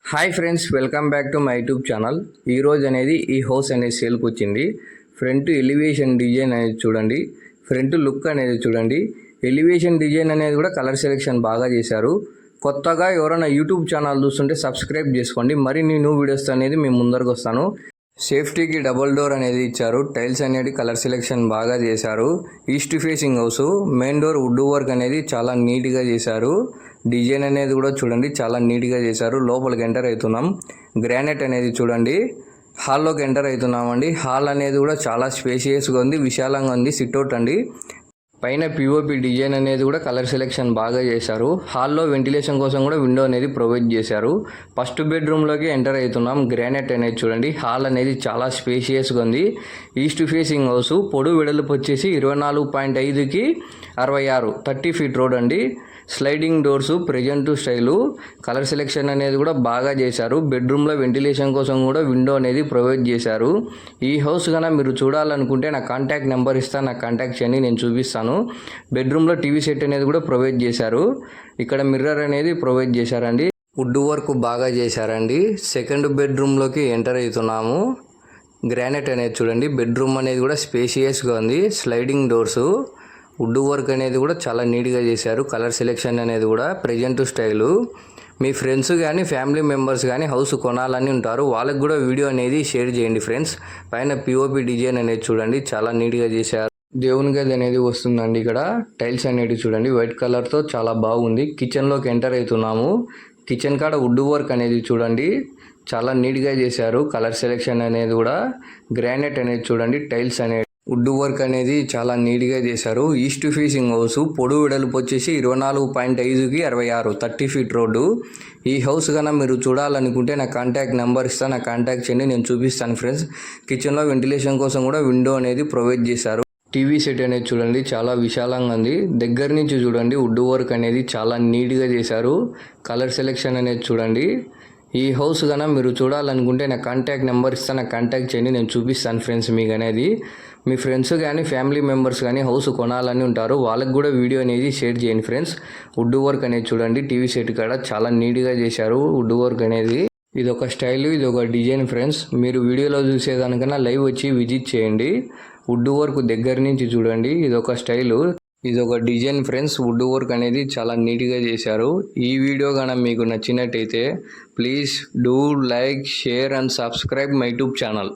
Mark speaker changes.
Speaker 1: Hi friends, welcome back to my YouTube channel. ఈరోజు అనేది ఈ హౌస్ అనేది సేల్కి వచ్చింది. ఫ్రంట్ ఎలివేషన్ డిజైన్ అనేది చూడండి, ఫ్రంట్ లుక్ అనేది చూడండి. ఎలివేషన్ డిజైన్ అనేది కూడా కలర్ సెలెక్షన్ బాగా చేశారు. కొత్తగా ఎవరైనా యూట్యూబ్ ఛానల్ చూస్తుంటే సబ్స్క్రైబ్ చేసుకోండి. మరిన్ని న్యూ వీడియోస్ అనేది మేము ముందరకు వస్తాను. సేఫ్టీకి డబుల్ డోర్ అనేది ఇచ్చారు. టైల్స్ అనేది కలర్ సెలెక్షన్ బాగా చేశారు. East facing house, main door wood work అనేది చాలా నీట్గా చేశారు. డిజైన్ అనేది కూడా చూడండి చాలా నీట్గా చేశారు. లోపలికి ఎంటర్ అవుతున్నాం. గ్రానైట్ అనేది చూడండి. హాల్లోకి ఎంటర్ అవుతున్నామండి. హాల్ అనేది కూడా చాలా స్పేషియస్గా ఉంది, విశాలంగా ఉంది. సిట్అవుట్ అండి. పైన పిఓపి డిజైన్ అనేది కూడా కలర్ సెలెక్షన్ బాగా చేశారు. హాల్లో వెంటిలేషన్ కోసం కూడా విండో అనేది ప్రొవైడ్ చేశారు. ఫస్ట్ బెడ్రూమ్లోకి ఎంటర్ అవుతున్నాం. గ్రానైట్ అనేది చూడండి. హాల్ అనేది చాలా స్పేషియస్గా ఉంది. ఈస్ట్ ఫేసింగ్ హౌస్, పొడవు వెడల్పు వచ్చేసి 24.5కి 66, 30 ఫీట్ రోడ్ అండి. Sliding doors, present style. Colour selection అనేది కూడా బాగా చేశారు. బెడ్రూమ్లో వెంటిలేషన్ కోసం కూడా విండో అనేది ప్రొవైడ్ చేశారు. ఈ హౌస్ కన్నా మీరు చూడాలనుకుంటే నా కాంటాక్ట్ నెంబర్ ఇస్తాను, నాకు కాంటాక్ట్ చేయండి, నేను చూపిస్తాను. బెడ్రూమ్లో టీవీ సెట్ అనేది కూడా ప్రొవైడ్ చేశారు. ఇక్కడ మిర్రర్ అనేది ప్రొవైడ్ చేశారండి. వుడ్ వర్క్ బాగా చేశారండి. సెకండ్ బెడ్రూమ్లోకి ఎంటర్ అవుతున్నాము. గ్రానైట్ అనేది చూడండి. బెడ్రూమ్ అనేది కూడా స్పేషియస్గా ఉంది. స్లైడింగ్ డోర్సు, వుడ్ వర్క్ అనేది కూడా చాలా నీట్గా చేశారు. కలర్ సెలెక్షన్ అనేది కూడా ప్రెజెంట్ స్టైలు. మీ ఫ్రెండ్స్ కానీ ఫ్యామిలీ మెంబర్స్ కానీ హౌస్ కొనాలని ఉంటారు, వాళ్ళకి కూడా వీడియో అనేది షేర్ చేయండి ఫ్రెండ్స్. పైన పిఓపి డిజైన్ అనేది చూడండి చాలా నీట్గా చేశారు. దేవుని గది అనేది వస్తుందండి. ఇక్కడ టైల్స్ అనేది చూడండి వైట్ కలర్తో చాలా బాగుంది. కిచెన్లోకి ఎంటర్ అవుతున్నాము. కిచెన్ కాడ వుడ్ వర్క్ అనేది చూడండి చాలా నీట్గా చేశారు. కలర్ సెలెక్షన్ అనేది కూడా. గ్రానైట్ అనేది చూడండి. టైల్స్ అనేది వుడ్ వర్క్ అనేది చాలా నీట్గా చేశారు. ఈస్ట్ ఫేసింగ్ హౌస్, పొడవు వెడల్పు వచ్చేసి 24.5కి 66, 30 ఫీట్ రోడ్డు. ఈ హౌస్ కన్నా మీరు చూడాలనుకుంటే నా కాంటాక్ట్ నెంబర్ ఇస్తాను, నా కాంటాక్ట్ చేయండి, నేను చూపిస్తాను ఫ్రెండ్స్. కిచెన్లో వెంటిలేషన్ కోసం కూడా విండో అనేది ప్రొవైడ్ చేశారు. టీవీ సెట్ అనేది చూడండి చాలా విశాలంగా ఉంది. దగ్గర నుంచి చూడండి వుడ్ వర్క్ అనేది చాలా నీట్గా చేశారు. కలర్ సెలెక్షన్ అనేది చూడండి. ఈ హౌస్ కన్నా మీరు చూడాలనుకుంటే నా కాంటాక్ట్ నెంబర్ ఇస్తాను, నాకు కాంటాక్ట్ చేయండి, నేను చూపిస్తాను ఫ్రెండ్స్ మీకు అనేది. మీ ఫ్రెండ్స్ కానీ ఫ్యామిలీ మెంబర్స్ కానీ హౌస్ కొనాలని ఉంటారు, వాళ్ళకి కూడా వీడియో అనేది షేర్ చేయండి ఫ్రెండ్స్. వుడ్ వర్క్ అనేది చూడండి. టీవీ సెట్ కాడ చాలా నీట్గా చేశారు వుడ్ వర్క్ అనేది. ఇది ఒక స్టైల్, ఇది ఒక డిజైన్ ఫ్రెండ్స్. మీరు వీడియోలో చూసేదానికన్నా లైవ్ వచ్చి విజిట్ చేయండి. వుడ్ వర్క్ దగ్గర నుంచి చూడండి. ఇది ఒక స్టైలు, ఇది ఒక డిజైన్ ఫ్రెండ్స్. వుడ్ వర్క్ అనేది చాలా నీట్గా చేశారు. ఈ వీడియో కనుక మీకు నచ్చినట్టయితే please do like, share and subscribe my YouTube channel.